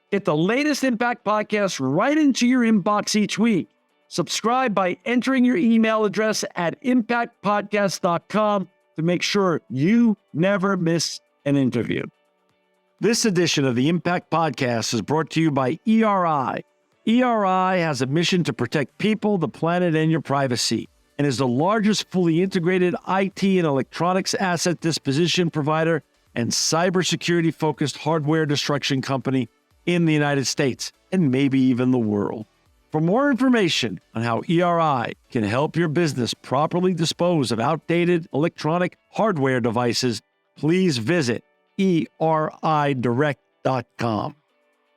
Get the latest Impact podcast right into your inbox each week. Subscribe by entering your email address at impactpodcast.com to make sure you never miss an interview. This edition of the Impact Podcast is brought to you by ERI. ERI has a mission to protect people, the planet, and your privacy, and is the largest fully integrated IT and electronics asset disposition provider and cybersecurity-focused hardware destruction company in the United States, and maybe even the world. For more information on how ERI can help your business properly dispose of outdated electronic hardware devices, please visit eridirect.com.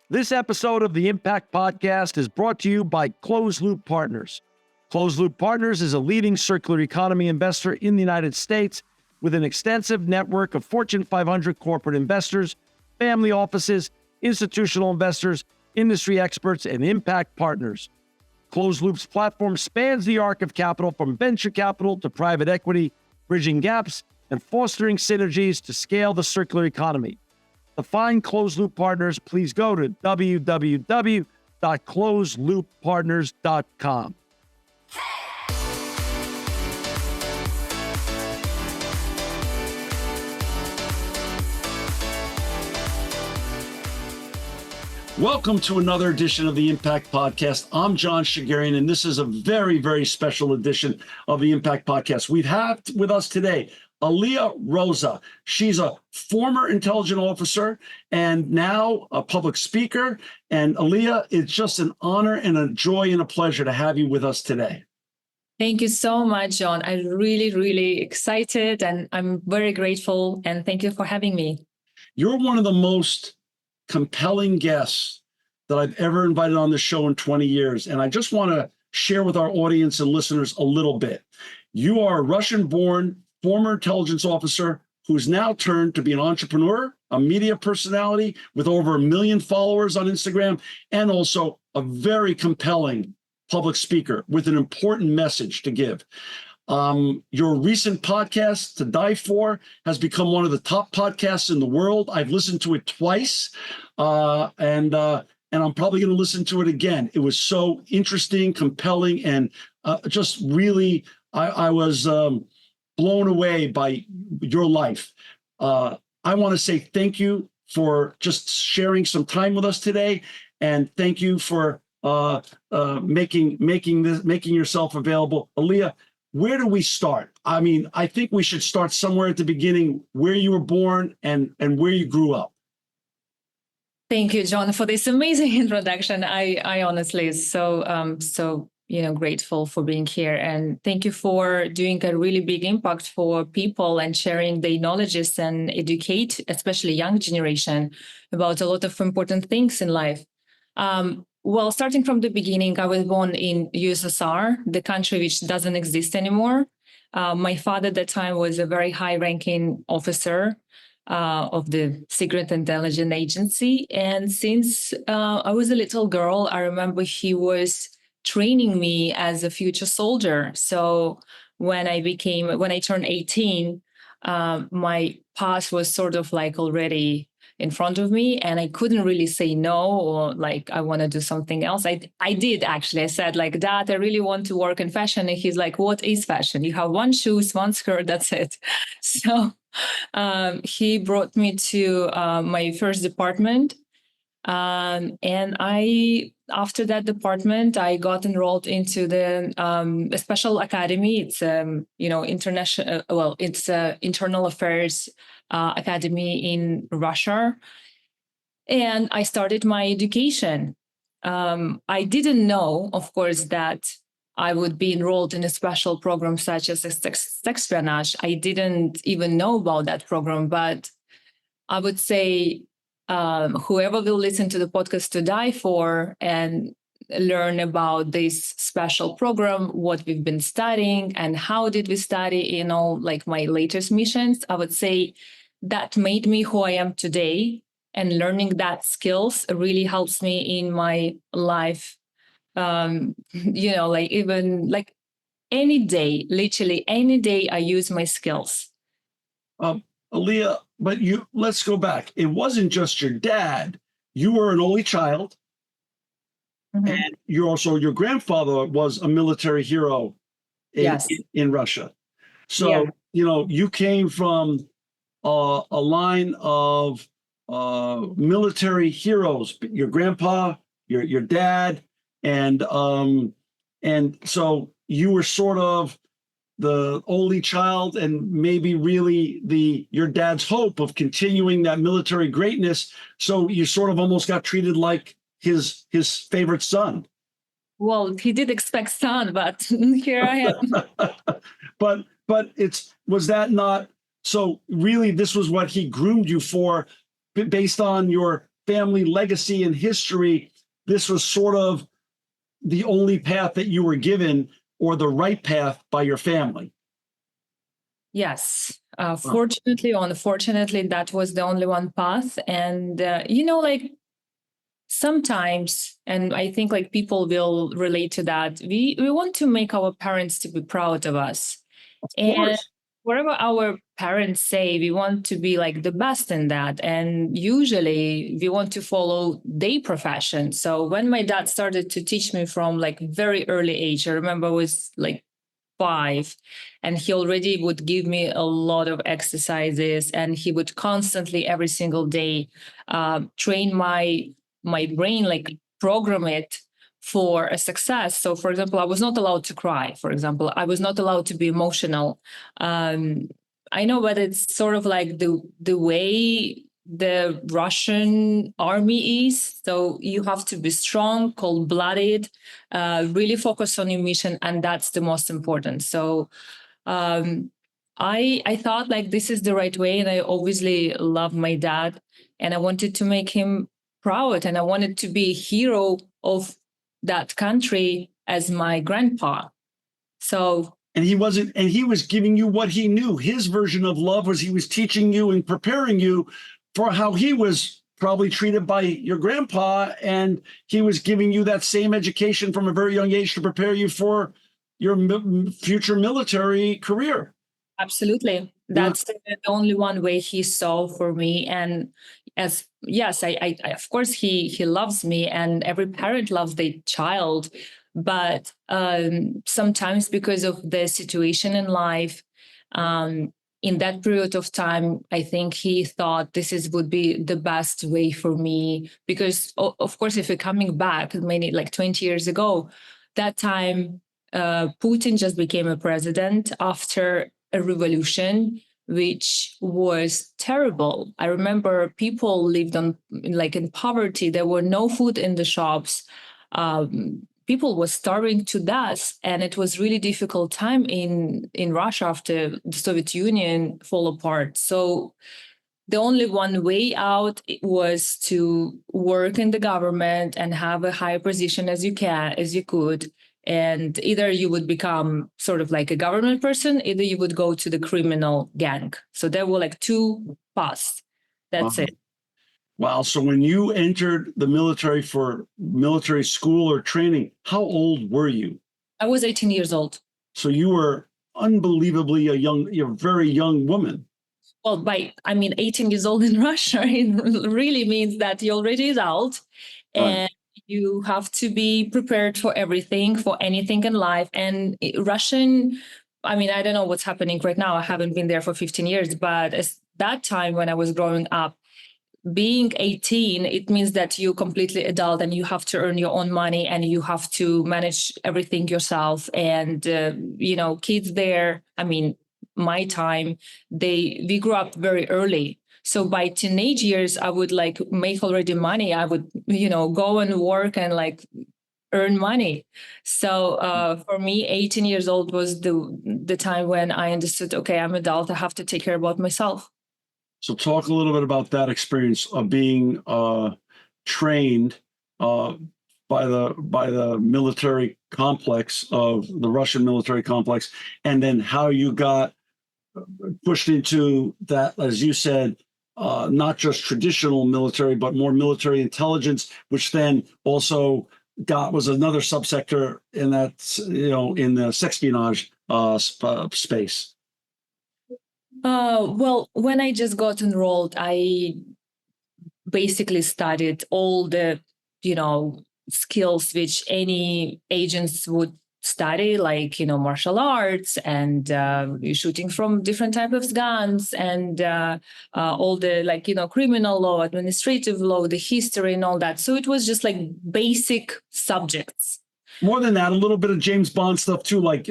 This episode of the Impact Podcast is brought to you by Closed Loop Partners. Closed Loop Partners is a leading circular economy investor in the United States with an extensive network of Fortune 500 corporate investors, family offices, institutional investors, industry experts, and impact partners. Closed Loop's platform spans the arc of capital from venture capital to private equity, bridging gaps and fostering synergies to scale the circular economy. To find Closed Loop Partners, please go to www.closedlooppartners.com. Welcome to another edition of the Impact Podcast. I'm John Shigarian, and this is a very, very special edition of the Impact Podcast. We have with us today Aliia Roza. She's a former intelligence officer and now a public speaker. And Aliia, it's just an honor and a joy and a pleasure to have you with us today. Thank you so much, John. I'm really, really excited and I'm very grateful. And thank you for having me. You're one of the most compelling guests that I've ever invited on the show in 20 years. And I just want to share with our audience and listeners a little bit. You are a Russian-born former intelligence officer who's now turned to be an entrepreneur, a media personality with over 1 million followers on Instagram, and also a very compelling public speaker with an important message to give. Your recent podcast, To Die For, has become one of the top podcasts in the world. I've listened to it twice, and I'm probably going to listen to it again. It was so interesting, compelling, and just really, I was blown away by your life. I want to say thank you for just sharing some time with us today, and thank you for making yourself available. Aliia, where do we start? I mean, I think we should start somewhere at the beginning, where you were born and where you grew up. Thank you, John, for this amazing introduction. I honestly so grateful for being here, and thank you for doing a really big impact for people and sharing the knowledges and educate, especially young generation, about a lot of important things in life. Well, starting from the beginning, I was born in USSR, the country which doesn't exist anymore. My father at that time was a very high-ranking officer of the Secret Intelligence Agency. And since I was a little girl, I remember he was training me as a future soldier. So when I turned 18, my path was sort of like already in front of me, and I couldn't really say no, or like, I want to do something else. I did actually. I said like, Dad, I really want to work in fashion. And he's like, what is fashion? You have one shoes, one skirt, that's it. So he brought me to my first department. And after that department, I got enrolled into the a special academy. It's international. It's internal affairs academy in Russia, and I started my education. I didn't know, of course, that I would be enrolled in a special program such as espionage. I didn't even know about that program, but I would say whoever will listen to the podcast To Die For and learn about this special program, what we've been studying and how did we study, like my latest missions, I would say that made me who I am today. And learning that skills really helps me in my life. Like any day, literally any day I use my skills. Aliia, but let's go back. It wasn't just your dad you were an only child, Mhm. and your grandfather was a military hero Yes. in Russia. So, Yeah. you came from a line of military heroes. Your grandpa, your dad, and so you were sort of the only child, and maybe really your dad's hope of continuing that military greatness. So you sort of almost got treated like his favorite son. Well, he did expect sun, but here I am. but was that not so? Really, this was what he groomed you for, based on your family legacy and history. This was sort of the only path that you were given, or the right path by your family. Yes. Fortunately or unfortunately, that was the only one path. And, like sometimes, and I think like people will relate to that, we want to make our parents to be proud of us. Of And course. whatever our parents say, we want to be like the best in that. And usually we want to follow their profession. So when my dad started to teach me from like very early age, I remember I was like 5, and he already would give me a lot of exercises, and he would constantly every single day train my brain, like program it for a success. So for example, I was not allowed to cry. For example, I was not allowed to be emotional. um, I know, but it's sort of like the way the Russian army is. So you have to be strong, cold-blooded, really focus on your mission, and that's the most important. So um, I thought like this is the right way, and I obviously love my dad, and I wanted to make him proud, and I wanted to be a hero of that country as my grandpa. So And he was giving you what he knew. His version of love was he was teaching you and preparing you for how he was probably treated by your grandpa, and he was giving you that same education from a very young age to prepare you for your future military career. absolutely. Yeah. That's the only one way he saw for me. And as yes, I of course he loves me, and every parent loves their child. But sometimes because of the situation in life, um, in that period of time, I think he thought this is would be the best way for me. Because of course, if you're coming back many like 20 years ago, that time Putin just became a president after a revolution, which was terrible. I remember people lived on like in poverty. There were no food in the shops. People were starving to death, and it was really difficult time in Russia after the Soviet Union fall apart. So the only one way out was to work in the government and have a higher position as you could. And either you would become sort of like a government person, either you would go to the criminal gang. So there were like two paths. That's Wow. it. Wow. So when you entered the military for military school or training, how old were you? I was 18 years old. So you were unbelievably you're a very young woman. Well, I mean, 18 years old in Russia, it really means that you're already adult, Right. and you have to be prepared for everything, for anything in life. And Russian, I mean, I don't know what's happening right now. I haven't been there for 15 years, but at that time when I was growing up, being 18, it means that you're completely adult and you have to earn your own money and you have to manage everything yourself. And, kids there, I mean, my time, we grew up very early. So by teenage years, I would like make already money. I would, go and work and like earn money. So for me, 18 years old was the time when I understood, okay, I'm adult. I have to take care about myself. So talk a little bit about that experience of being trained uh, by the military complex of the Russian military complex, and then how you got pushed into that, as you said, not just traditional military, but more military intelligence, which then also was another subsector in that, in the espionage space. Well, when I just got enrolled, I basically studied all the, skills which any agents would study, like, martial arts and shooting from different types of guns and all the, like, criminal law, administrative law, the history and all that. So it was just like basic subjects. More than that, a little bit of James Bond stuff too, like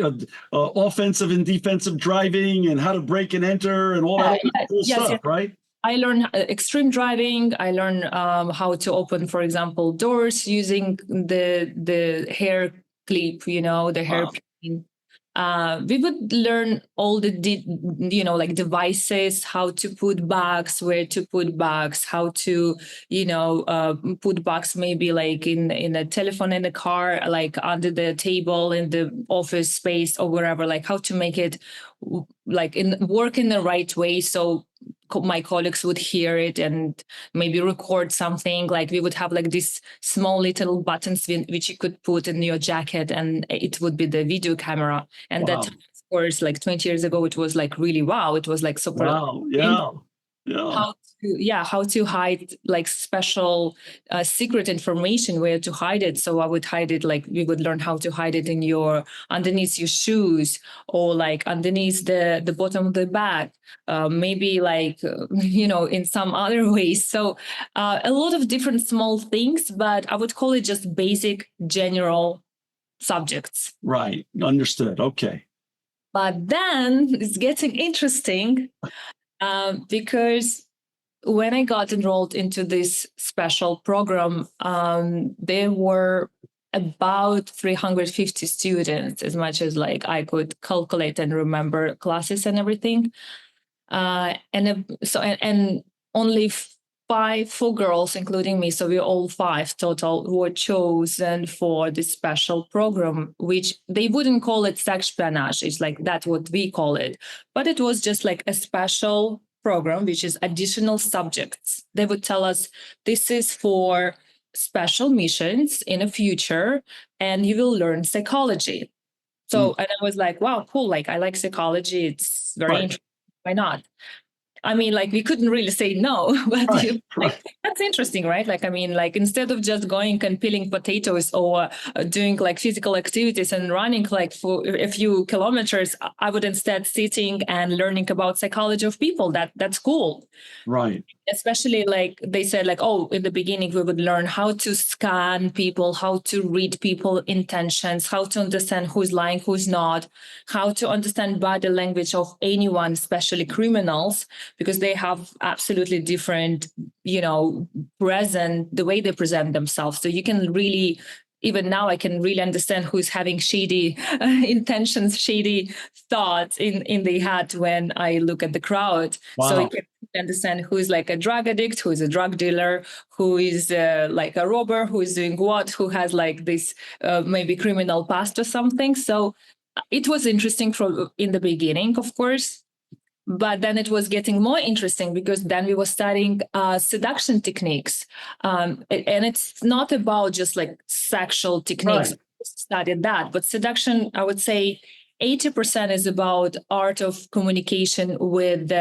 offensive and defensive driving and how to break and enter and all that cool stuff, right? I learned extreme driving. I learned how to open, for example, doors using the hair clip, the hairpin. We would learn all the, like devices, how to put bags, where to put bags, how to, put bags maybe like in a telephone in the car, like under the table in the office space or wherever, like how to make it like work in the right way. So my colleagues would hear it and maybe record something. Like we would have like these small little buttons which you could put in your jacket and it would be the video camera. And that, of course, like 20 years ago, it was like really, wow. It was like super. Wow. Yeah. How to hide like special secret information, where to hide it. So I would hide it, like we would learn how to hide it in underneath your shoes or like underneath the bottom of the bag, maybe like, in some other ways. So a lot of different small things, but I would call it just basic general subjects. Right. Understood. Okay. But then it's getting interesting. Because when I got enrolled into this special program, there were about 350 students, as much as like I could calculate and remember classes and everything. And only four girls, including me, so we're all five total, were chosen for this special program, which they wouldn't call it sexpionage. It's like that's what we call it. But it was just like a special program, which is additional subjects. They would tell us this is for special missions in the future, and you will learn psychology. So, and I was like, wow, cool. Like, I like psychology. It's very interesting. Why not? I mean, like, we couldn't really say no, but like, that's interesting, right? Like, I mean, like, instead of just going and peeling potatoes or doing like physical activities and running like for a few kilometers, I would instead sitting and learning about psychology of people. That's cool. Right. Especially like they said, like, oh, in the beginning, we would learn how to scan people, how to read people intentions, how to understand who's lying, who's not, how to understand body language of anyone, especially criminals, because they have absolutely different, the way they present themselves. So you can really, even now, I can really understand who's having shady intentions, shady thoughts in their head when I look at the crowd. Wow. So you can understand who is like a drug addict, who is a drug dealer, who is like a robber, who is doing what, who has like this maybe criminal past or something. So it was interesting in the beginning, of course. But then it was getting more interesting because then we were studying seduction techniques. And it's not about just like sexual techniques, studied that, but seduction, I would say 80% is about art of communication with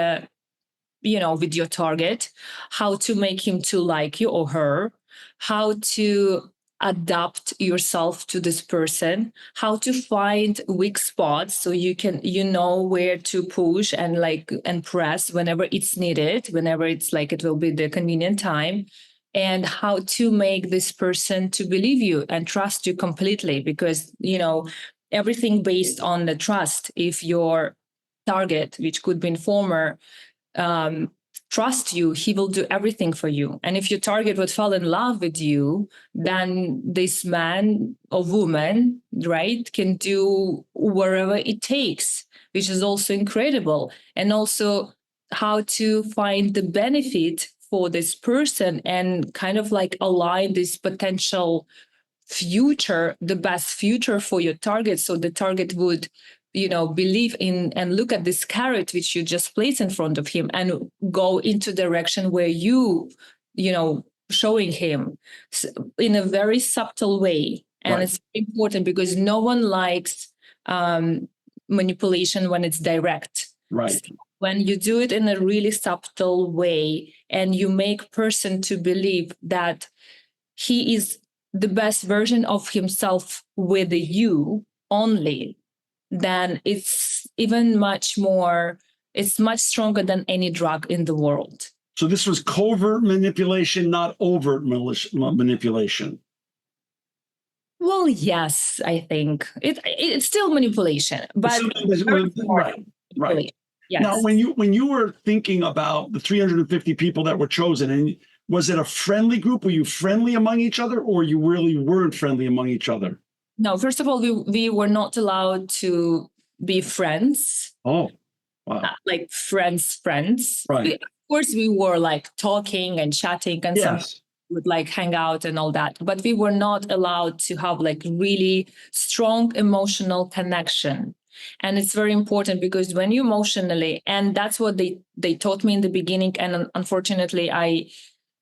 with your target, how to make him to like you or her, how to adapt yourself to this person, how to find weak spots so you can where to push and press whenever it's needed, whenever it's like it will be the convenient time, and how to make this person to believe you and trust you completely, because everything based on the trust. If your target, which could be informer, trust you, he will do everything for you. And if your target would fall in love with you, then this man or woman, right, can do wherever it takes, which is also incredible. And also how to find the benefit for this person and kind of like align this potential future, the best future for your target. So the target would believe in and look at this carrot which you just place in front of him and go into direction where showing him in a very subtle way. And it's important because no one likes manipulation when it's direct. Right. when you do it in a really subtle way and you make person to believe that he is the best version of himself with you only, then it's much stronger than any drug in the world. So this was covert manipulation, not overt manipulation. Well, yes, I think it's still manipulation, but Right, right. Yes. Now, when you were thinking about the 350 people that were chosen, and was it a friendly group? Were you friendly among each other, or you really weren't friendly among each other? No, first of all, we were not allowed to be friends. Oh, wow. Like friends. Right. Of course, we were like talking and chatting, and some Yes. would like hang out and all that, but we were not allowed to have like really strong emotional connection. And it's very important because when you emotionally, and that's what they taught me in the beginning, and unfortunately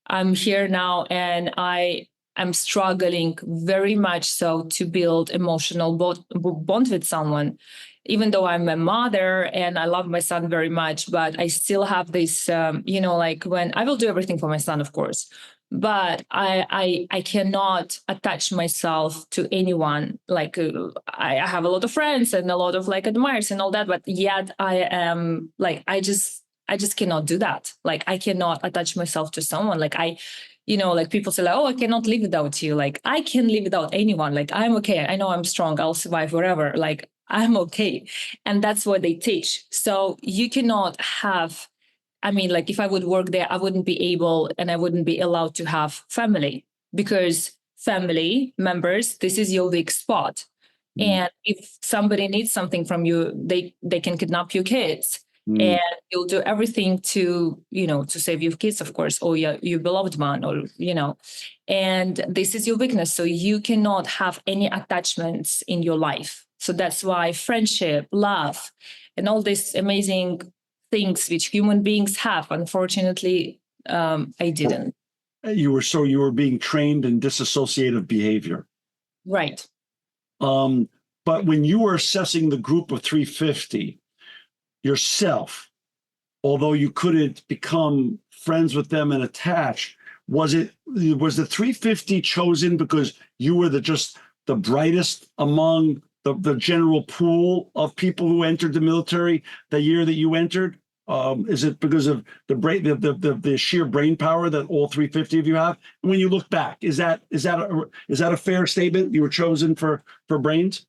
I'm here now and I'm struggling very much so to build emotional bond with someone, even though I'm a mother and I love my son very much, but I still have this, like when I will do everything for my son, of course, but I cannot attach myself to anyone. Like I have a lot of friends and a lot of like admirers and all that, but yet I am like, I just cannot do that. Like I cannot attach myself to someone. Like like people say like, oh, I cannot live without you. Like I can live without anyone. Like I'm okay. I know I'm strong. I'll survive wherever. Like I'm okay. And that's what they teach. So you cannot have, like if I would work there, I wouldn't be able and I wouldn't be allowed to have family, because family members, this is your weak spot. And if somebody needs something from you, they can kidnap your kids. And you'll do everything to save your kids, of course, or your beloved one, or and this is your weakness. So you cannot have any attachments in your life. So that's why friendship, love, and all these amazing things which human beings have, unfortunately, I didn't. You were being trained in disassociative behavior. Right. But when you were assessing the group of 350 yourself, although you couldn't become friends with them and attach, was the 350 chosen because you were just the brightest among the general pool of people who entered the military the year that you entered? Is it because of the sheer brain power that all 350 of you have? And when you look back, is that a fair statement? You were chosen for brains?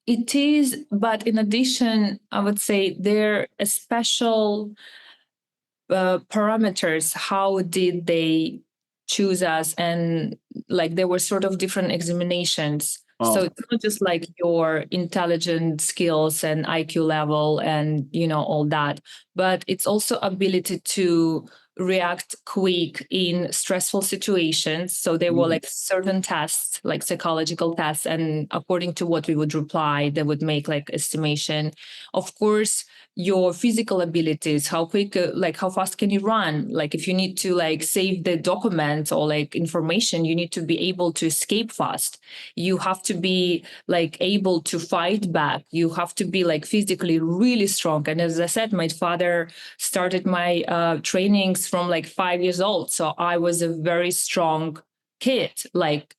It is, but in addition, I would say there are special parameters. How did they choose us? And like there were sort of different examinations. So it's not just like your intelligent skills and IQ level and all that, but it's also ability to react quick in stressful situations. So there were like certain tests, like psychological tests, and according to what we would reply, they would make like estimation. Of course, your physical abilities, how quick, like how fast can you run? Like if you need to like save the document or like information, you need to be able to escape fast. You have to be like able to fight back. You have to be like physically really strong. And as I said, my father started my trainings from like 5 years old. So I was a very strong kid. Like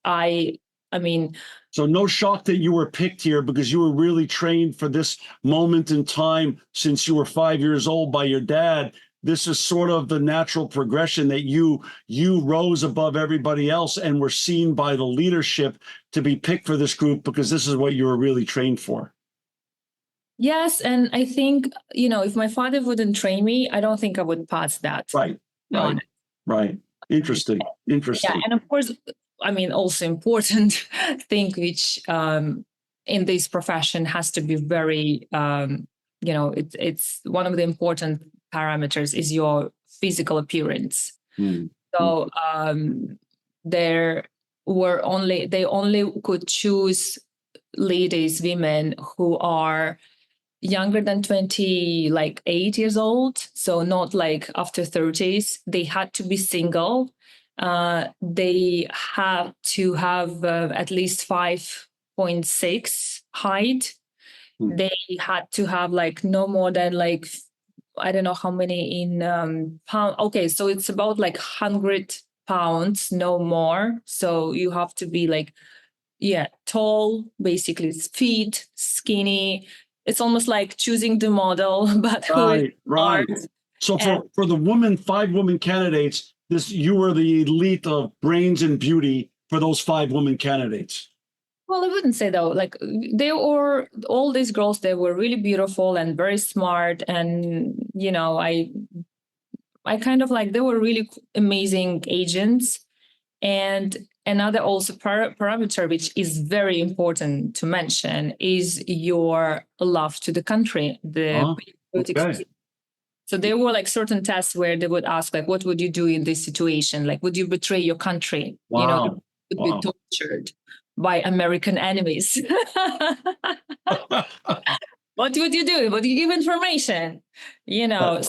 so no shock that you were picked here, because you were really trained for this moment in time since you were 5 years old by your dad. This is sort of the natural progression that you rose above everybody else and were seen by the leadership to be picked for this group because this is what you were really trained for. Yes, and I think, if my father wouldn't train me, I don't think I would pass that. Right. Interesting. Yeah, and of course, also important thing which in this profession has to be very, it's one of the important parameters is your physical appearance. So they only could choose ladies, women who are younger than 28 years old, so not like after 30s. They had to be single. They have to have at least 5.6 height, They had to have like no more than like, I don't know how many in pound. Okay, so it's about like 100 pounds, no more. So you have to be like, yeah, tall, basically it's fit, skinny. It's almost like choosing the model, but who is Right. smart. So And for the 5 women candidates, you were the elite of brains and beauty for those 5 women candidates. well, I wouldn't say though, like they were all these girls, they were really beautiful and very smart. And, I kind of like, they were really amazing agents. And another also parameter, which is very important to mention, is your love to the country, the patriotic Okay. spirit. So there were like certain tests where they would ask, like, what would you do in this situation? Like, would you betray your country? Wow. You would be tortured by American enemies. What would you do? Would you give information? So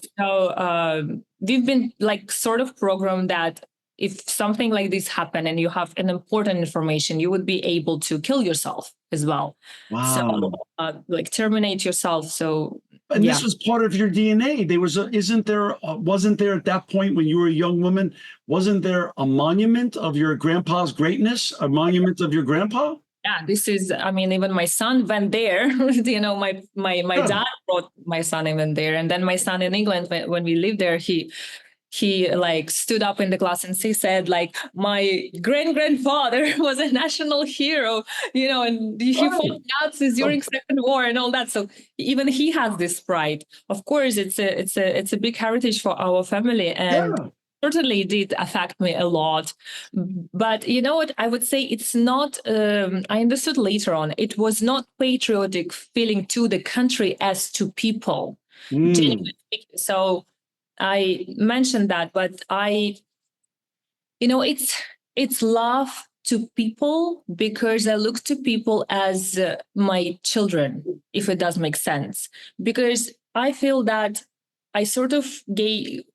we've been like sort of programmed that if something like this happened and you have an important information, you would be able to kill yourself as well. Wow. So like terminate yourself. So And this was part of your DNA. Wasn't there at that point when you were a young woman, wasn't there a monument of your grandpa's greatness, a monument of your grandpa? Yeah, this is, I mean, even my son went there. My dad brought my son even there. And then my son in England, when we lived there, he like stood up in the class and he said like, my grandfather was a national hero, and he fought Nazis during Second War and all that. So even he has this pride. Of course, it's a big heritage for our family, and certainly did affect me a lot. But you know what? I would say it's not, I understood later on, it was not patriotic feeling to the country as to people. So I mentioned that, but it's love to people because I look to people as my children, if it does make sense. Because I feel that I sort of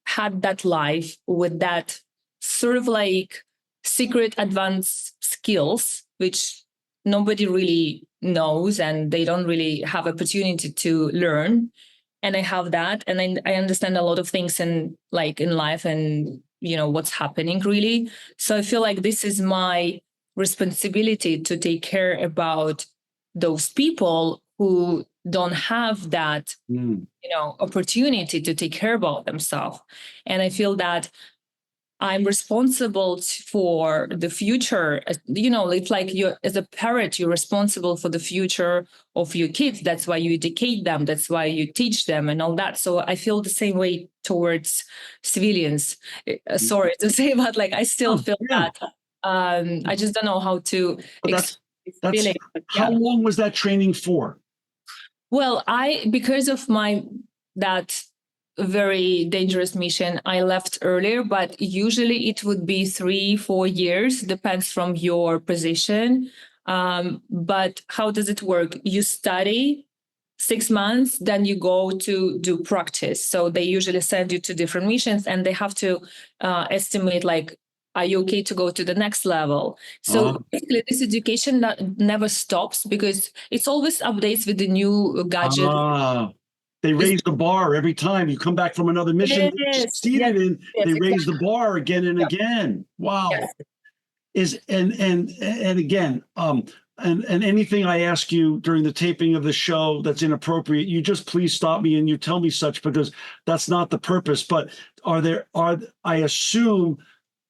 had that life with that sort of like secret advanced skills, which nobody really knows and they don't really have opportunity to learn. And I have that, and I understand a lot of things in life and what's happening really. So I feel like this is my responsibility to take care about those people who don't have that opportunity to take care about themselves. And I feel that I'm responsible for the future. It's like you, as a parent, you're responsible for the future of your kids. That's why you educate them. That's why you teach them and all that. So I feel the same way towards civilians. Sorry to say, but like I still feel that. I just don't know how to explain this feeling. How long was that training for? Well, because of that very dangerous mission, I left earlier, but usually it would be 3-4 years, depends from your position. But how does it work? You study 6 months, then you go to do practice. So they usually send you to different missions and they have to estimate like, are you okay to go to the next level? So basically this education never stops because it's always updates with the new gadget. They raise the bar every time you come back from another mission succeeded in. They raise the bar again and again. Wow. And again, and anything I ask you during the taping of the show that's inappropriate, you just please stop me and you tell me such, because that's not the purpose. But I assume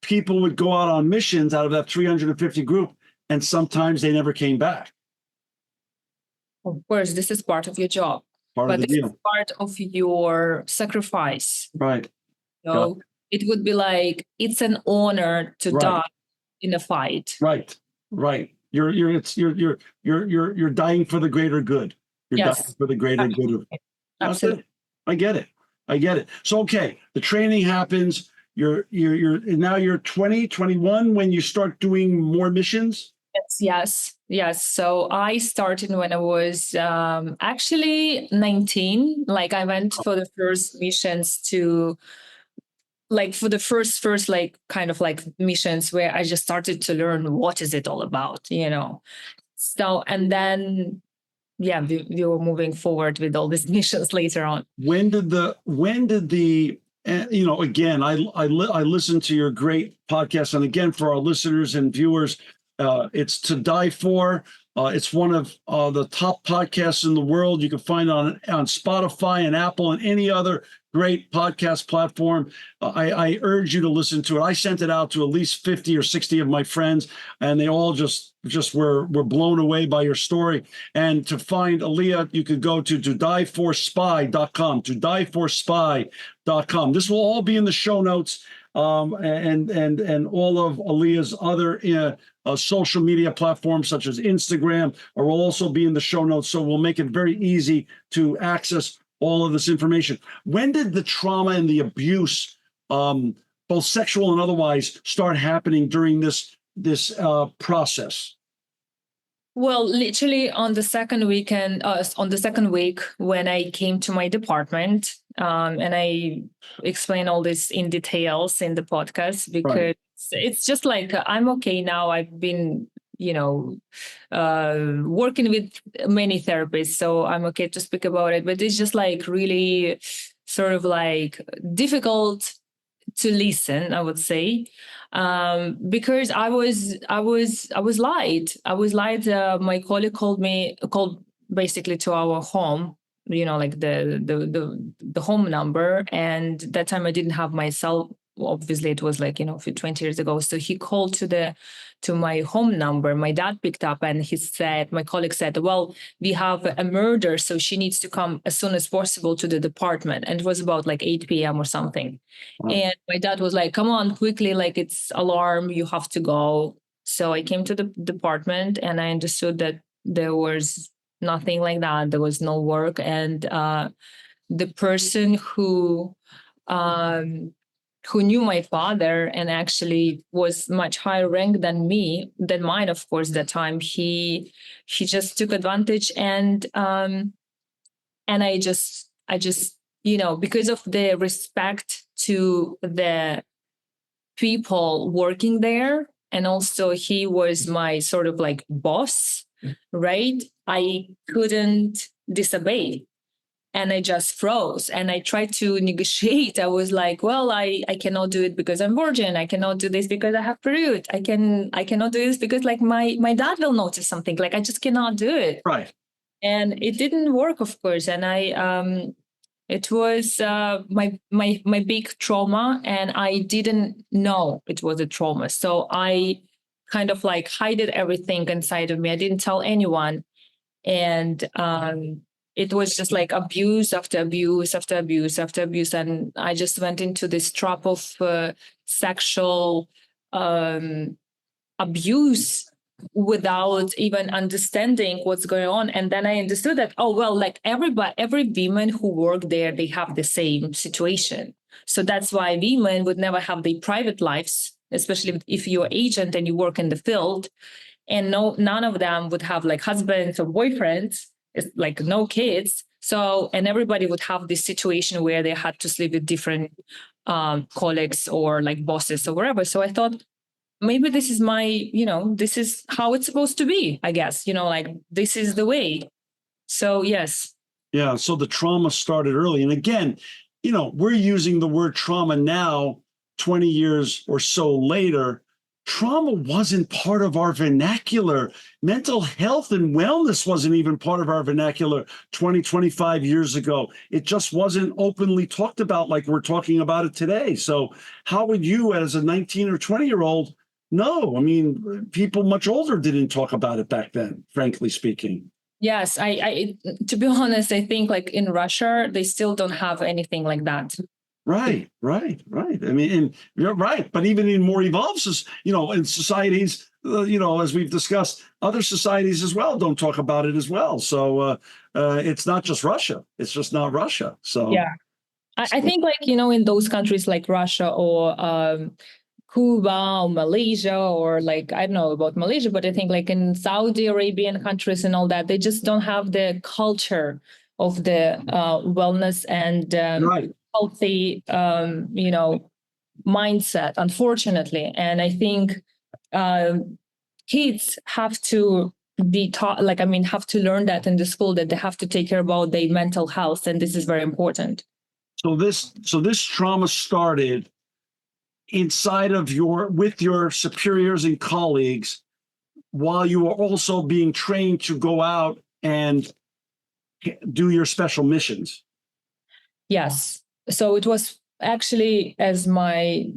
people would go out on missions out of that 350 group, and sometimes they never came back. Of course, this is part of your job. But this is part of your sacrifice. Right. So it would be like, it's an honor to die in a fight. Right. You're dying for the greater good. You're dying for the greater good. Absolutely. I get it. So, okay, the training happens. You're 20, 21 when you start doing more missions. Yes. So I started when I was actually 19. Like I went for the first missions to, like for the first like kind of like missions where I just started to learn what is it all about, So, and then we were moving forward with all these missions later on. When did the again, I listened to your great podcast, and again, for our listeners and viewers, it's To Die For. It's one of the top podcasts in the world. You can find it on Spotify and Apple and any other great podcast platform. I urge you to listen to it. I sent it out to at least 50 or 60 of my friends, and they all just were blown away by your story. And to find Aliia, you could go to todieforspy.com, todieforspy.com. This will all be in the show notes, and all of Aliia's other social media platforms such as Instagram will also be in the show notes. So we'll make it very easy to access all of this information. When did the trauma and the abuse, both sexual and otherwise, start happening during this process? Well, literally on the second week when I came to my department, and I explain all this in details in the podcast, because it's just like, I'm okay now. I've been, working with many therapists, so I'm okay to speak about it. But it's just like really sort of like difficult to listen, I would say, because I was lied. My colleague called basically to our home, like the home number, and that time I didn't have my cell. Obviously, it was like 20 years ago. So he called to my home number. My dad picked up, and my colleague said, "Well, we have a murder, so she needs to come as soon as possible to the department." And it was about like 8 p.m. or something. Wow. And my dad was like, "Come on, quickly! Like, it's alarm. You have to go." So I came to the department, and I understood that there was nothing like that. There was no work, and the person who knew my father and actually was much higher rank than mine, of course, that time, he just took advantage. And I just because of the respect to the people working there, and also he was my sort of like boss, right? I couldn't disobey. And I just froze, and I tried to negotiate. I was like, "Well, I cannot do it because I'm virgin. I cannot do this because I have period. I cannot do this because like my dad will notice something. Like, I just cannot do it." Right. And it didn't work, of course. And it was my big trauma, and I didn't know it was a trauma. So I kind of like hid everything inside of me. I didn't tell anyone, and it was just like abuse after abuse after abuse after abuse. And I just went into this trap of sexual abuse without even understanding what's going on. And then I understood that, oh, well, like every woman who work there, they have the same situation. So that's why women would never have their private lives, especially if you're agent and you work in the field. And none of them would have like husbands or boyfriends. It's like no kids. So, and everybody would have this situation where they had to sleep with different colleagues or like bosses or whatever. So I thought, maybe this is this is how it's supposed to be, I guess, like this is the way. So, yes. Yeah. So the trauma started early. And again, we're using the word trauma now, 20 years or so later. Trauma wasn't part of our vernacular. Mental health and wellness wasn't even part of our vernacular 20, 25 years ago. It just wasn't openly talked about like we're talking about it today. So how would you, as a 19 or 20-year-old, know? I mean, people much older didn't talk about it back then, frankly speaking. Yes, I to be honest, I think like in Russia, they still don't have anything like that. Right. I mean, and you're right. But even in more evolved, in societies, as we've discussed, other societies as well don't talk about it as well. So it's not just Russia. It's just not Russia. So yeah, I think like, in those countries like Russia or Cuba or Malaysia, or like, I don't know about Malaysia, but I think like in Saudi Arabian countries and all that, they just don't have the culture of the wellness and right. healthy, mindset, unfortunately. And I think kids have to be taught, like, I mean, have to learn that in the school, that they have to take care about their mental health, and this is very important. So this trauma started inside of with your superiors and colleagues while you were also being trained to go out and do your special missions. Yes. So it was actually, as my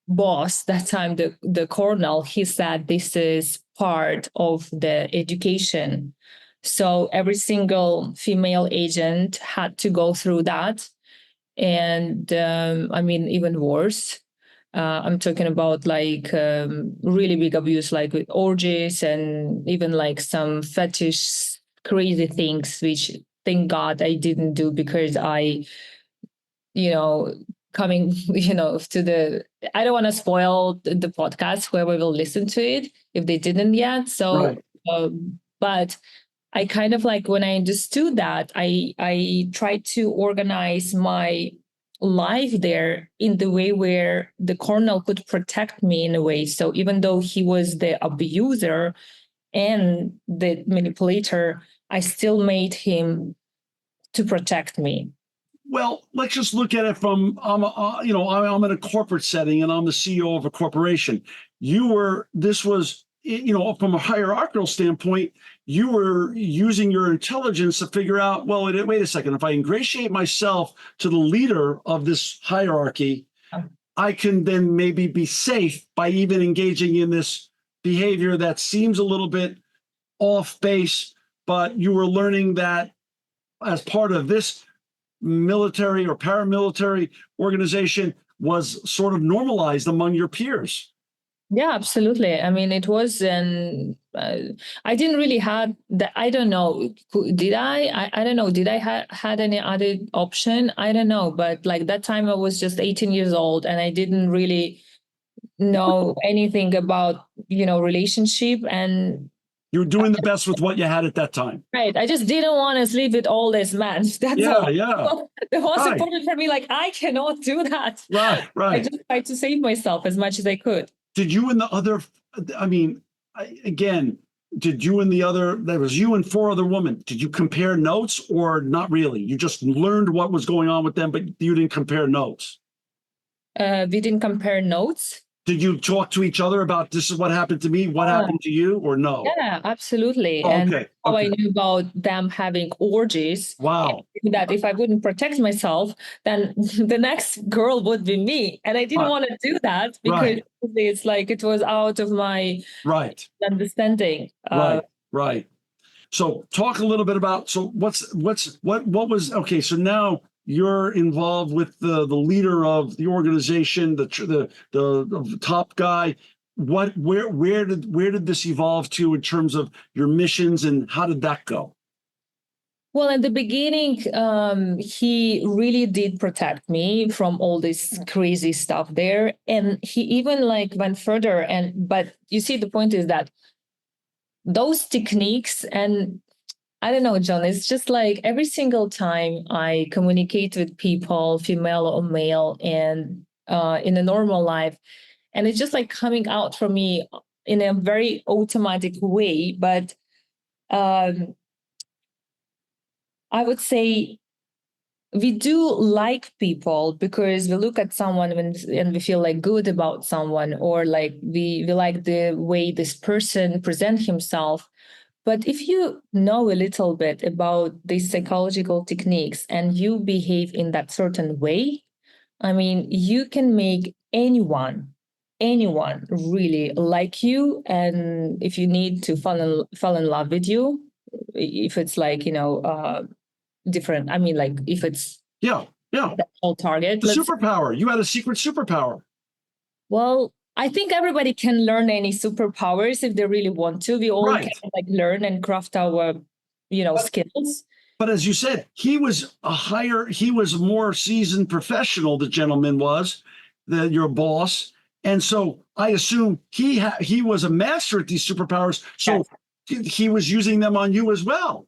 boss that time, the colonel, he said this is part of the education. So every single female agent had to go through that. And I mean, even worse. I'm talking about like really big abuse, like with orgies and even like some fetish crazy things, which thank God I didn't do, because I, coming, to I don't want to spoil the podcast, whoever will listen to it, if they didn't yet. So, Right. But I kind of like, when I understood that, I tried to organize my life there in the way where the colonel could protect me in a way. So even though he was the abuser and the manipulator, I still made him to protect me. Well, let's just look at it from I'm in a corporate setting and I'm the CEO of a corporation. This was, from a hierarchical standpoint, you were using your intelligence to figure out, well, wait a second, if I ingratiate myself to the leader of this hierarchy, I can then maybe be safe by even engaging in this behavior that seems a little bit off base, but you were learning that as part of this military or paramilitary organization was sort of normalized among your peers. Yeah, absolutely. I mean, it was, and I didn't really had that. I don't know. Did I don't know. Did I had any other option? I don't know. But like that time, I was just 18 years old, and I didn't really know anything about relationship, and you were doing the best with what you had at that time. Right. I just didn't want to sleep with all this men. That's all. Yeah. The most Right. important for me, like, I cannot do that. Right. I just tried to save myself as much as I could. Did you and the other, did you and the other, there was you and 4 other women, did you compare notes or not really? You just learned what was going on with them, but you didn't compare notes? We didn't compare notes. Did you talk to each other about this is what happened to me, what happened to you, or no? Yeah, absolutely. Oh, and okay. how I knew about them having orgies. Wow. That if I wouldn't protect myself, then the next girl would be me. And I didn't want to do that because it's like it was out of my understanding. Right. So talk a little bit about, so what was, okay, so now you're involved with the leader of the organization, the top guy. Where did this evolve to in terms of your missions, and how did that go? Well, at the beginning, he really did protect me from all this crazy stuff there, and he even like went further. But you see, the point is that those techniques, and I don't know, John, it's just like every single time I communicate with people, female or male, and in a normal life, and it's just like coming out from me in a very automatic way. But I would say we do like people because we look at someone and we feel like good about someone, or like we like the way this person presents himself. But if you know a little bit about these psychological techniques and you behave in that certain way, I mean, you can make anyone really like you. And if you need to fall in love with you, if it's like, different, I mean, like if it's the whole target. The superpower. You had a secret superpower. Well, I think everybody can learn any superpowers if they really want to. We all can like learn and craft our, skills. But as you said, he was a more seasoned professional, the gentleman was, your boss. And so I assume he was a master at these superpowers. So he was using them on you as well.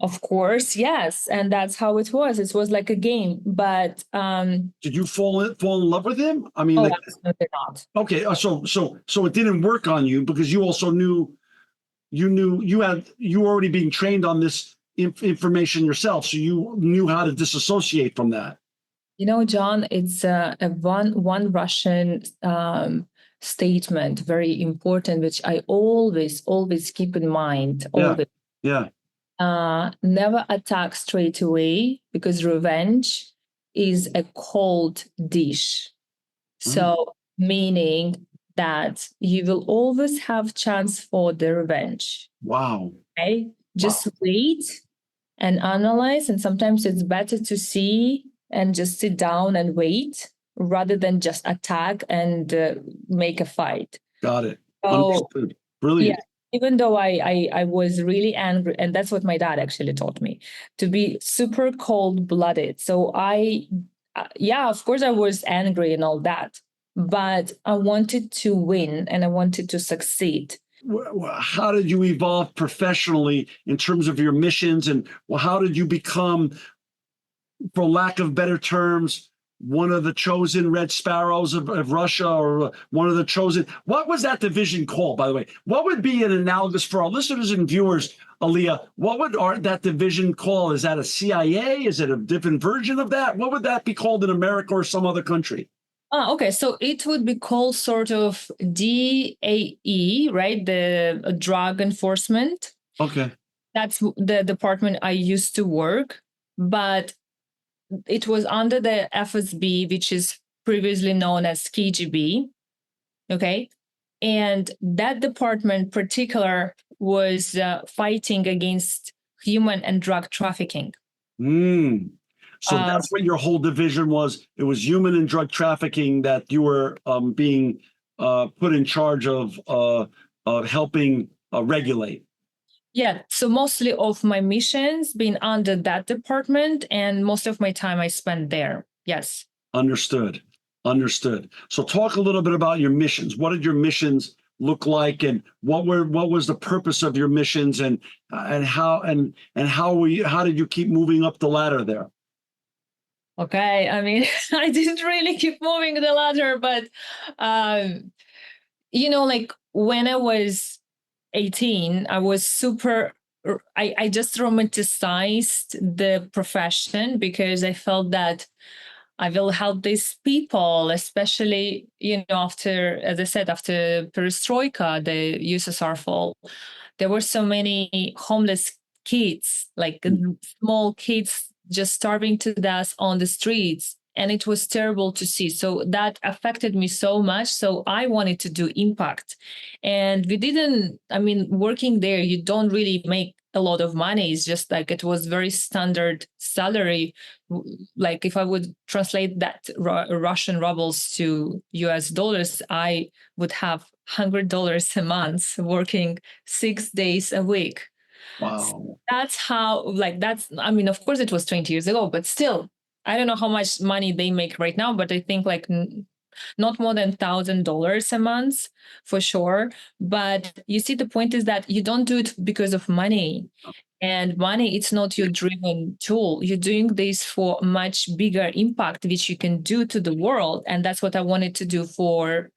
Of course, yes. And that's how it was. It was like a game. But did you fall in love with him? I mean, absolutely not. Okay, so it didn't work on you because you also knew you were already being trained on this information yourself, so you knew how to disassociate from that. John, it's a one Russian statement, very important, which I always keep in mind. Always. Yeah. Never attack straight away, because revenge is a cold dish. So meaning that you will always have chance for the revenge. Wow. Okay? Just wait and analyze. And sometimes it's better to see and just sit down and wait rather than just attack and make a fight. Got it. So, understood. Brilliant. Yeah, even though I was really angry, and that's what my dad actually taught me, to be super cold-blooded. So of course I was angry and all that, but I wanted to win and I wanted to succeed. How did you evolve professionally in terms of your missions, and how did you become, for lack of better terms, one of the chosen Red Sparrows of Russia, or one of the chosen? What was that division called, by the way? What would be an analogous for our listeners and viewers, Aliia? What would that division call? Is that a CIA? Is it a different version of that? What would that be called in America or some other country? Okay, so it would be called sort of DAE, right? The drug enforcement. Okay. That's the department I used to work, but it was under the FSB, which is previously known as KGB. Okay. And that department particular was fighting against human and drug trafficking. So that's what your whole division was. It was human and drug trafficking that you were being put in charge of helping regulate. Yeah, so mostly of my missions been under that department, and most of my time I spent there. Yes. Understood. So talk a little bit about your missions. What did your missions look like, and what was the purpose of your missions, and how did you keep moving up the ladder there? Okay, I mean, I didn't really keep moving the ladder, but like when I was 18, I was I just romanticized the profession, because I felt that I will help these people, especially, after, as I said, after perestroika, the USSR fall, there were so many homeless kids, like small kids just starving to death on the streets. And it was terrible to see. So that affected me so much. So I wanted to do impact. And working there, you don't really make a lot of money. It's just like it was very standard salary. Like if I would translate that Russian rubles to US dollars, I would have $100 a month working 6 days a week. Wow. So that's how, of course it was 20 years ago, but still, I don't know how much money they make right now, but I think not more than $1,000 a month for sure. But you see, the point is that you don't do it because of money. And money, it's not your driven tool. You're doing this for much bigger impact, which you can do to the world. And that's what I wanted to do for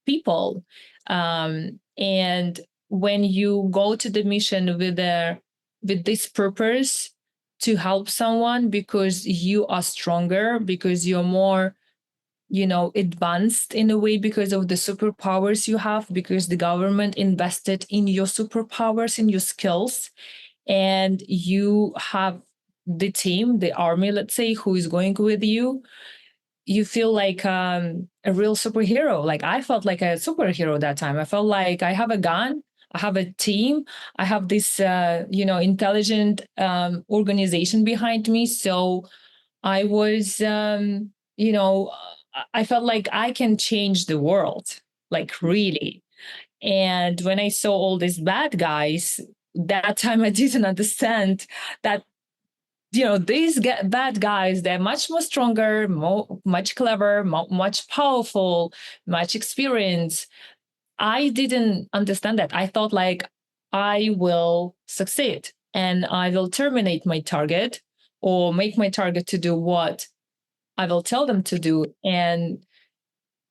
people. And when you go to the mission with this purpose to help someone, because you are stronger, because you're more advanced in a way, because of the superpowers you have, because the government invested in your superpowers, in your skills, and you have the team, the army, let's say, who is going with you, you feel like a real superhero. Like I felt like a superhero that time. I felt like I have a gun, I have a team, I have this, intelligent organization behind me. So I was, I felt like I can change the world, like really. And when I saw all these bad guys, that time I didn't understand that, these bad guys, they're much more stronger, much clever, much powerful, much experienced. I didn't understand that. I thought like I will succeed and I will terminate my target or make my target to do what I will tell them to do. And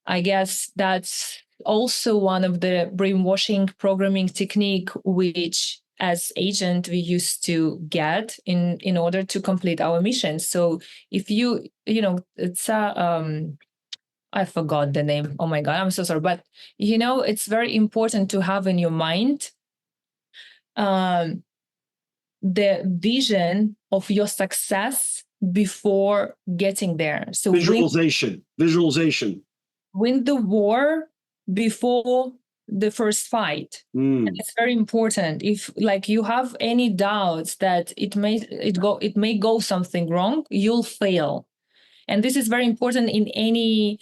I guess that's also one of the brainwashing programming technique, which as agent we used to get in order to complete our mission. So if it's a I forgot the name. Oh my God, I'm so sorry. But it's very important to have in your mind um, the vision of your success before getting there. So visualization. Win the war before the first fight. And it's very important. If like you have any doubts that it may go something wrong, you'll fail. And this is very important in any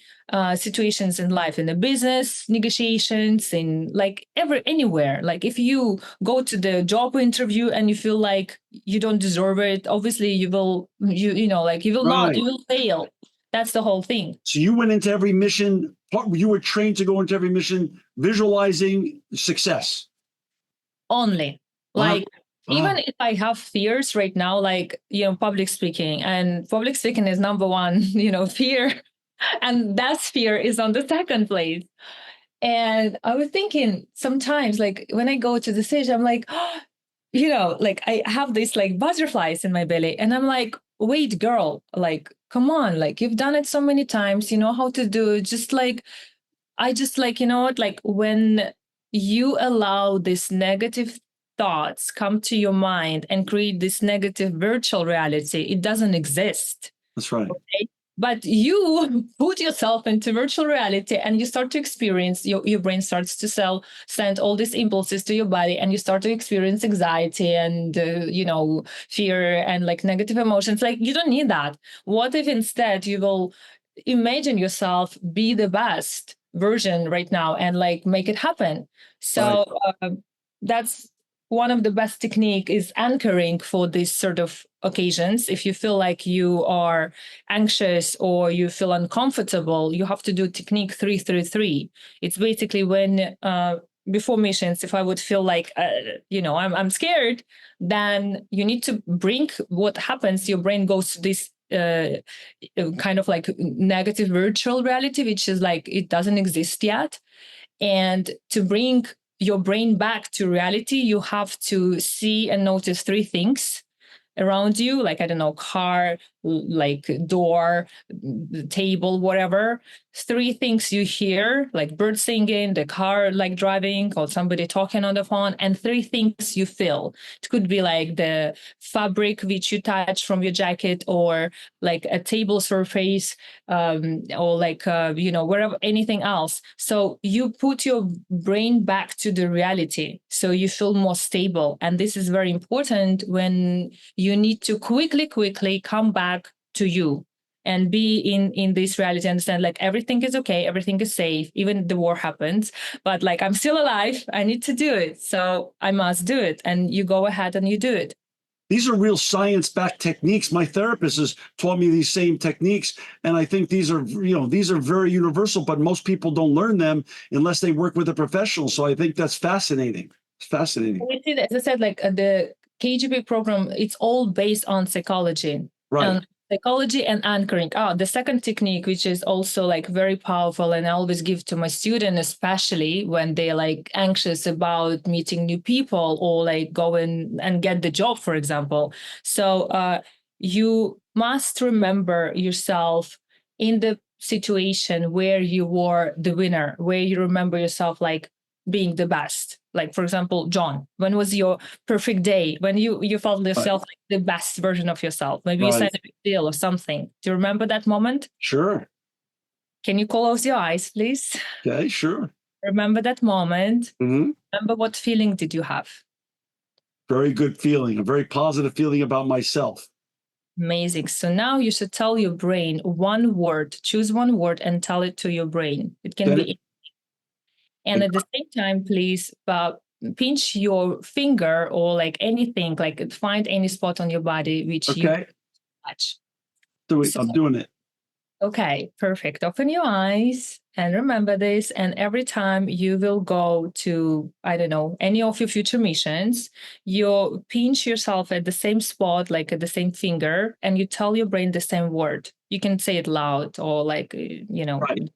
situations in life, in the business negotiations, in like anywhere. Like if you go to the job interview and you feel like you don't deserve it, obviously you will not, you will fail. That's the whole thing. So you went into every mission, you were trained to go into every mission visualizing success. Only. Like even if I have fears right now, like, public speaking, and public speaking is number one, fear. And that fear is on the second place. And I was thinking sometimes, like when I go to the stage, I'm like, like I have this like butterflies in my belly. And I'm like, wait, girl, like, come on, like you've done it so many times, you know how to do it. Just like, I just like, like when you allow this negative thoughts come to your mind and create this negative virtual reality, it doesn't exist. That's right. Okay? But you put yourself into virtual reality and you start to experience, your brain starts to send all these impulses to your body, and you start to experience anxiety and, fear and like negative emotions. Like you don't need that. What if instead you will imagine yourself be the best version right now and like make it happen? So that's one of the best technique, is anchoring for these sort of occasions. If you feel like you are anxious or you feel uncomfortable, you have to do technique 333. It's basically when before missions, if I would feel like I'm scared, then you need to bring what happens. Your brain goes to this kind of like negative virtual reality, which is like it doesn't exist yet. And to bring your brain back to reality, you have to see and notice three things around you, like, I don't know, car, like door, table, whatever. Three things you hear, like birds singing, the car like driving, or somebody talking on the phone, and three things you feel. It could be like the fabric which you touch from your jacket, or like a table surface, or like wherever, anything else. So you put your brain back to the reality, so you feel more stable. And this is very important when you need to quickly come back to you and be in this reality, understand like everything is okay, everything is safe, even the war happens, but like I'm still alive, I need to do it, so I must do it. And you go ahead and you do it. These are real science-backed techniques. My therapist has taught me these same techniques, and I think these are very universal, but most people don't learn them unless they work with a professional. So I think that's fascinating. It's fascinating. As I said, like the KGB program, it's all based on psychology. Right. Psychology and anchoring. The second technique, which is also like very powerful, and I always give to my students, especially when they're like anxious about meeting new people or like going and get the job, for example. So you must remember yourself in the situation where you were the winner, where you remember yourself like being the best. Like, for example, John, when was your perfect day when you felt yourself like the best version of yourself? Maybe you said a big deal or something. Do you remember that moment? Sure. Can you close your eyes, please? Okay, sure. Remember that moment. Mm-hmm. Remember, what feeling did you have? Very good feeling, a very positive feeling about myself. Amazing. So now you should tell your brain one word, choose one word and tell it to your brain. It can be. And at the same time, please pinch your finger or like anything, like find any spot on your body which you touch. I'm doing it. Okay, perfect. Open your eyes and remember this. And every time you will go to, I don't know, any of your future missions, you pinch yourself at the same spot, like at the same finger, and you tell your brain the same word. You can say it loud or like, Right.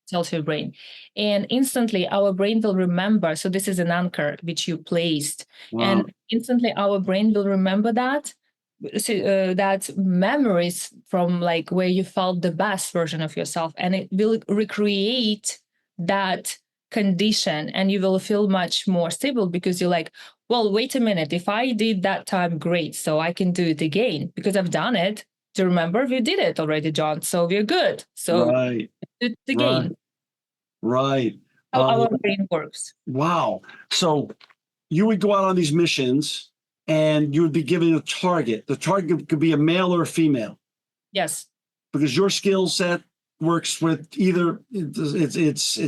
tells your brain. And instantly our brain will remember. So this is an anchor which you placed. Wow. And instantly our brain will remember that. So, that memories from like where you felt the best version of yourself, and it will recreate that condition, and you will feel much more stable because you're like, well, wait a minute, if I did that time, great, so I can do it again because I've done it. Do you remember? We did it already, John, so we're good. So Right. do it Right. again. Right. How our brain works. Wow. So you would go out on these missions and you would be given a target. The target could be a male or a female Yes. because your skill set works with either. It's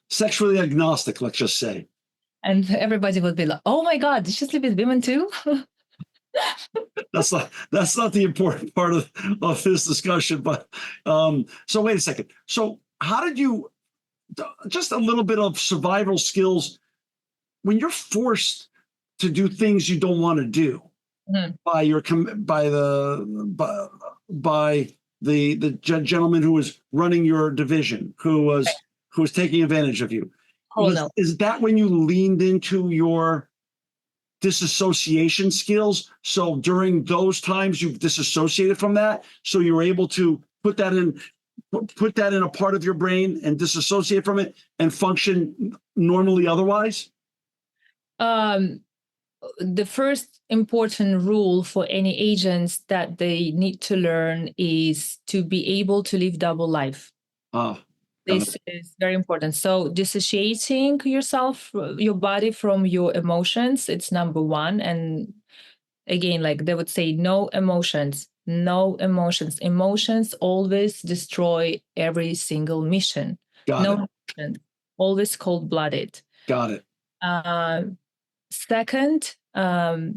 sexually agnostic, let's just say. And everybody would be like, oh my God, did you sleep with women too? That's not the important part of this discussion. But so wait a second. So how did you, just a little bit of survival skills when you're forced to do things you don't want to do by the gentleman who was running your division, who was taking advantage of you? Oh no. Is that when you leaned into your disassociation skills? So during those times you've disassociated from that, so you're able to put that in a part of your brain and disassociate from it and function normally otherwise? The first important rule for any agents that they need to learn is to be able to live double life. This is very important. So dissociating yourself, your body from your emotions, it's number one. And again, like they would say, no emotions, no emotions. Emotions always destroy every single mission. No emotions, always cold-blooded. Got it. Second,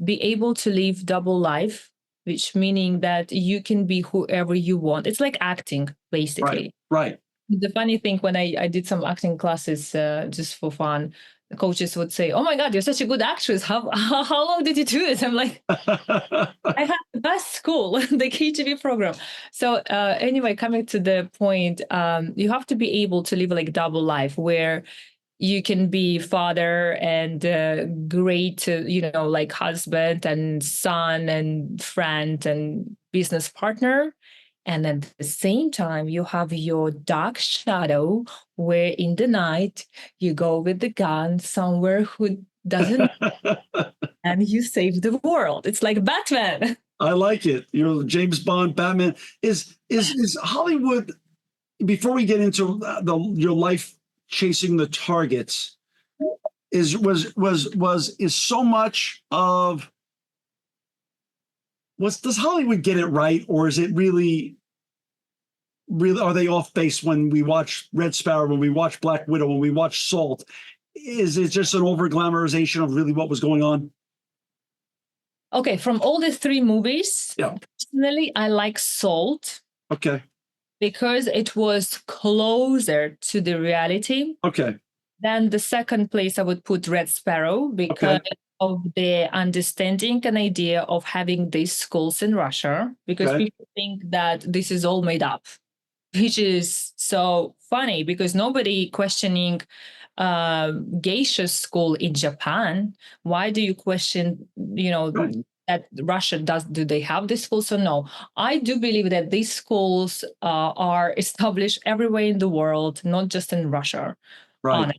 be able to live double life, which meaning that you can be whoever you want. It's like acting, basically. Right. The funny thing, when I did some acting classes just for fun, the coaches would say, oh my God, you're such a good actress. How long did you do it? I'm like, I had the best school, the KGB program. So anyway, coming to the point, you have to be able to live like double life where you can be father and great, like husband and son and friend and business partner. And at the same time, you have your dark shadow where in the night you go with the gun somewhere who doesn't and you save the world. It's like Batman. I like it. You're James Bond, Batman. Is Hollywood, before we get into your life chasing the targets, is so much of does Hollywood get it right, or is it really are they off base when we watch Red Sparrow, when we watch Black Widow, when we watch Salt? Is it just an over glamorization of really what was going on? Okay, from all the three movies, personally, I like Salt. Okay. Because it was closer to the reality. Okay. Then the second place I would put Red Sparrow because of the understanding and idea of having these schools in Russia, because people think that this is all made up, which is so funny because nobody questioning geisha school in Japan. Why do you question, that Russia do they have these schools? So no, I do believe that these schools are established everywhere in the world, not just in Russia. Right.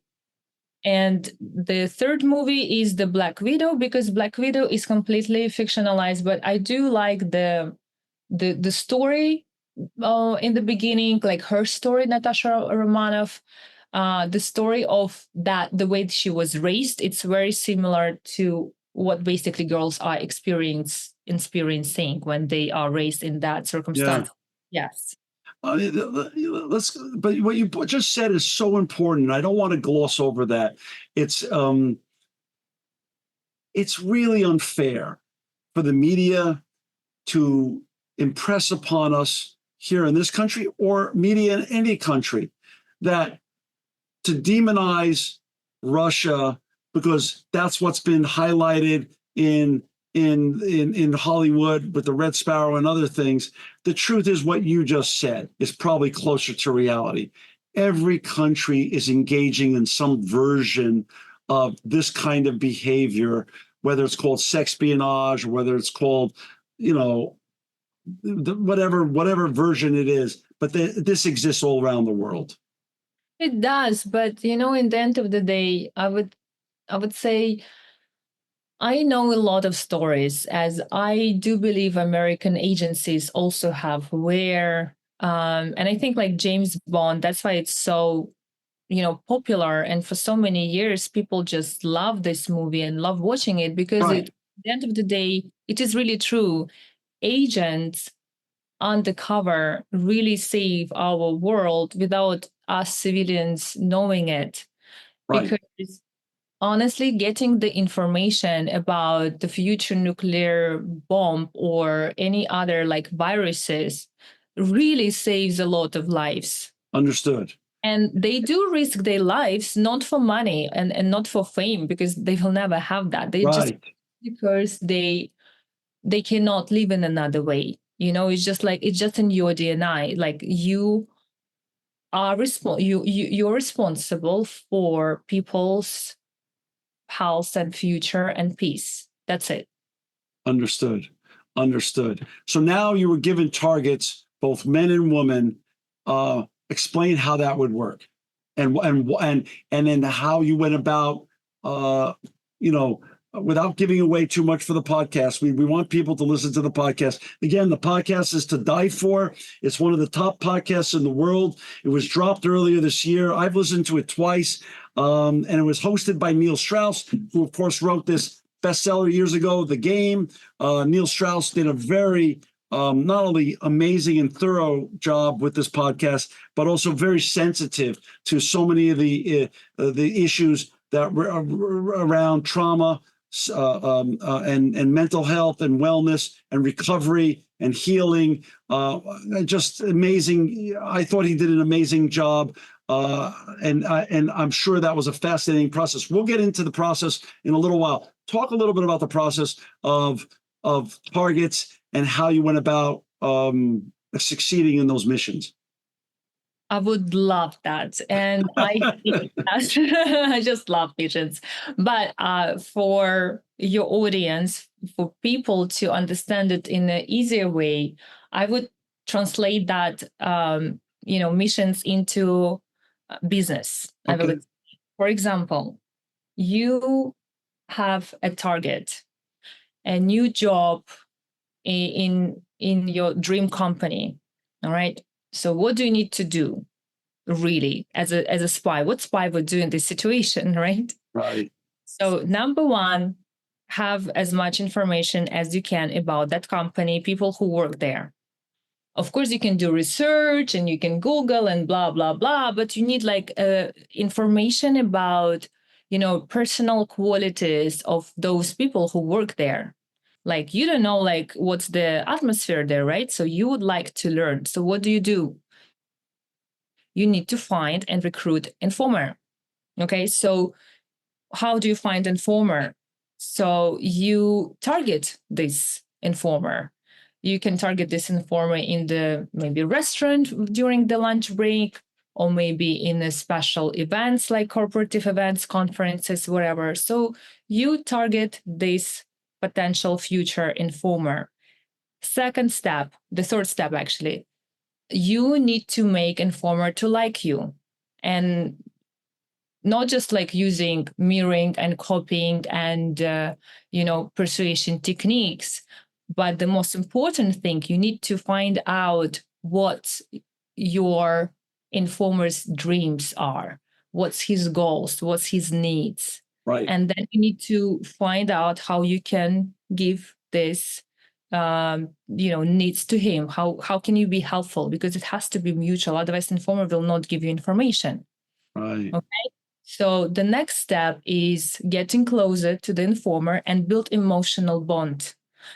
And the third movie is the Black Widow, because Black Widow is completely fictionalized, but I do like the story in the beginning, like her story, Natasha Romanoff. The story of that, the way she was raised, it's very similar to what basically girls are experiencing when they are raised in that circumstance. Yeah. Yes. But what you just said is so important. I don't want to gloss over that. It's really unfair for the media to impress upon us here in this country, or media in any country, that to demonize Russia because that's what's been highlighted in in Hollywood with the Red Sparrow and other things. The truth is what you just said is probably closer to reality. Every country is engaging in some version of this kind of behavior, whether it's called sexpionage or whether it's called, you know, whatever version it is. But this exists all around the world. It does, but you know, in the end of the day, I would say I know a lot of stories, as I do believe American agencies also have where, and I think like James Bond, that's why it's so, you know, popular. And for so many years, people just love this movie and love watching it because Right. at the end of the day, it is really true. Agents undercover really save our world without us civilians knowing it. Right. Because honestly, getting the information about the future nuclear bomb or any other like viruses really saves a lot of lives. Understood. And they do risk their lives, not for money and not for fame, because they will never have that. They just Right. because they cannot live in another way. You know, it's just like it's just in your DNA. Like you are you're responsible for people's health and future and peace. That's it. Understood. Understood. So now you were given targets, both men and women. Explain how that would work, and then how you went about, you know, without giving away too much for the podcast. We want people to listen to the podcast. Again, the podcast is to die for. It's one of the top podcasts in the world. It was dropped earlier this year. I've listened to it twice, and it was hosted by Neil Strauss, who of course wrote this bestseller years ago, The Game. Neil Strauss did a very not only amazing and thorough job with this podcast, but also very sensitive to so many of the issues that were around trauma and mental health and wellness and recovery and healing. Just amazing. I thought he did an amazing job. And I'm sure that was a fascinating process. We'll get into the process in a little while. Talk a little bit about the process of targets and how you went about succeeding in those missions. I would love that. And I think that I just love pigeons. But for your audience, for people to understand it in an easier way, I would translate that, you know, missions into business. Okay. For example, you have a target, a new job in your dream company. All right. So what do you need to do really as a spy? What spy would do in this situation, right? Right. So number one, have as much information as you can about that company, people who work there. Of course, you can do research and you can Google and blah, blah, blah, but you need like information about, you know, personal qualities of those people who work there. Like, you don't know, like, what's the atmosphere there, right? So you would like to learn. So what do? You need to find and recruit informer. Okay, so how do you find informer? So you target this informer. You can target this informer in the maybe restaurant during the lunch break, or maybe in a special events like corporative events, conferences, whatever. So you target this potential future informer. Second step, the third step actually, you need to make informer to like you, and not just like using mirroring and copying and you know, persuasion techniques, but the most important thing, you need to find out what your informer's dreams are, what's his goals, what's his needs. Right. And then you need to find out how you can give this you know, needs to him. How can you be helpful? Because it has to be mutual, otherwise informer will not give you information. Right. Okay. So the next step is getting closer to the informer and build emotional bond,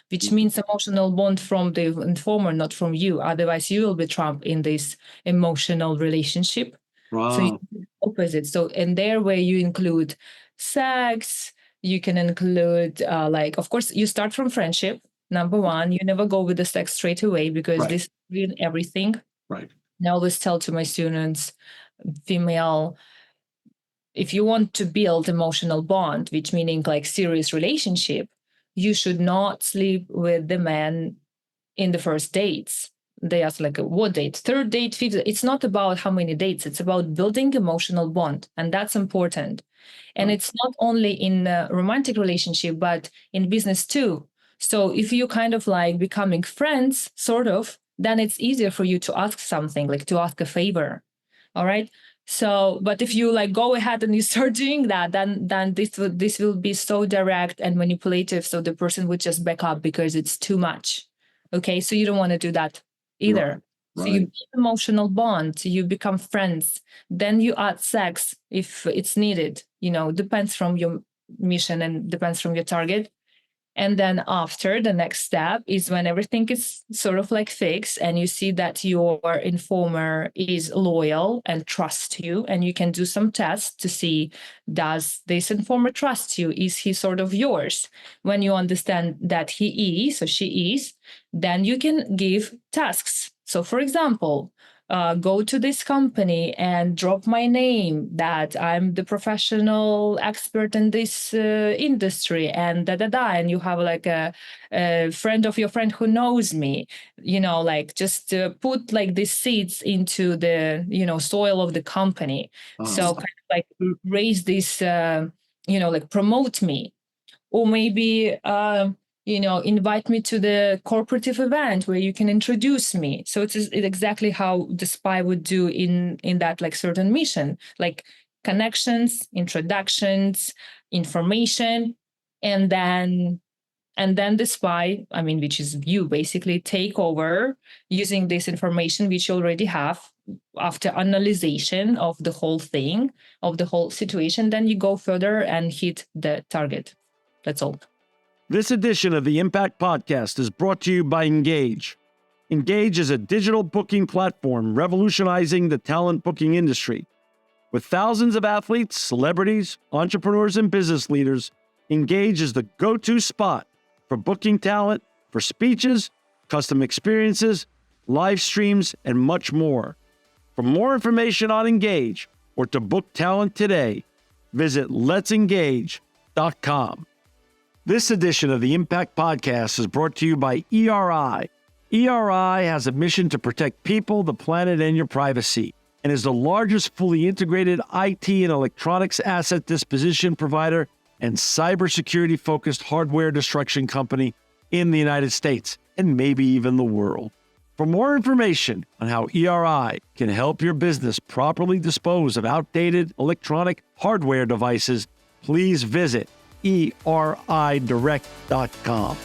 which means emotional bond from the informer, not from you. Otherwise, you will be trapped in this emotional relationship. So you Wow. do the opposite. So in there, where you include sex, You can include, of course, you start from friendship. Number one, you never go with the sex straight away because Right. this is really everything. Right. I always tell to my students, female, if you want to build emotional bond, which meaning like serious relationship, you should not sleep with the man in the first dates. They ask like, what date? Third date, fifth. It's not about how many dates. It's about building emotional bond. And that's important. And it's not only in a romantic relationship, but in business too. So if you kind of like becoming friends, sort of, then it's easier for you to ask something, like to ask a favor. All right. So, but if you like go ahead and you start doing that, then this will be so direct and manipulative. So the person would just back up because it's too much. Okay. So you don't want to do that either. Right. So you build emotional bond, you become friends, then you add sex if it's needed, depends from your mission and depends from your target. And then after, the next step is when everything is sort of like fixed and you see that your informer is loyal and trusts you, and you can do some tests to see, does this informer trust you? Is he sort of yours? When you understand that he is or she is, then you can give tasks. So for example, go to this company and drop my name that I'm the professional expert in this industry and and you have like a friend of your friend who knows me, like just put like these seeds into the, soil of the company. So kind of like raise this, like promote me. Or maybe invite me to the corporative event where you can introduce me. So it's exactly how the spy would do in that like certain mission, like connections, introductions, information, and then the spy, which is you, basically take over using this information which you already have after analyzation of the whole thing, of the whole situation. Then you go further and hit the target. That's all. This edition of the Impact Podcast is brought to you by Engage. Engage is a digital booking platform revolutionizing the talent booking industry. With thousands of athletes, celebrities, entrepreneurs, and business leaders, Engage is the go-to spot for booking talent, for speeches, custom experiences, live streams, and much more. For more information on Engage or to book talent today, visit letsengage.com. This edition of the Impact Podcast is brought to you by ERI. ERI has a mission to protect people, the planet, and your privacy, and is the largest fully integrated IT and electronics asset disposition provider and cybersecurity-focused hardware destruction company in the United States, and maybe even the world. For more information on how ERI can help your business properly dispose of outdated electronic hardware devices, please visit eridirect.com.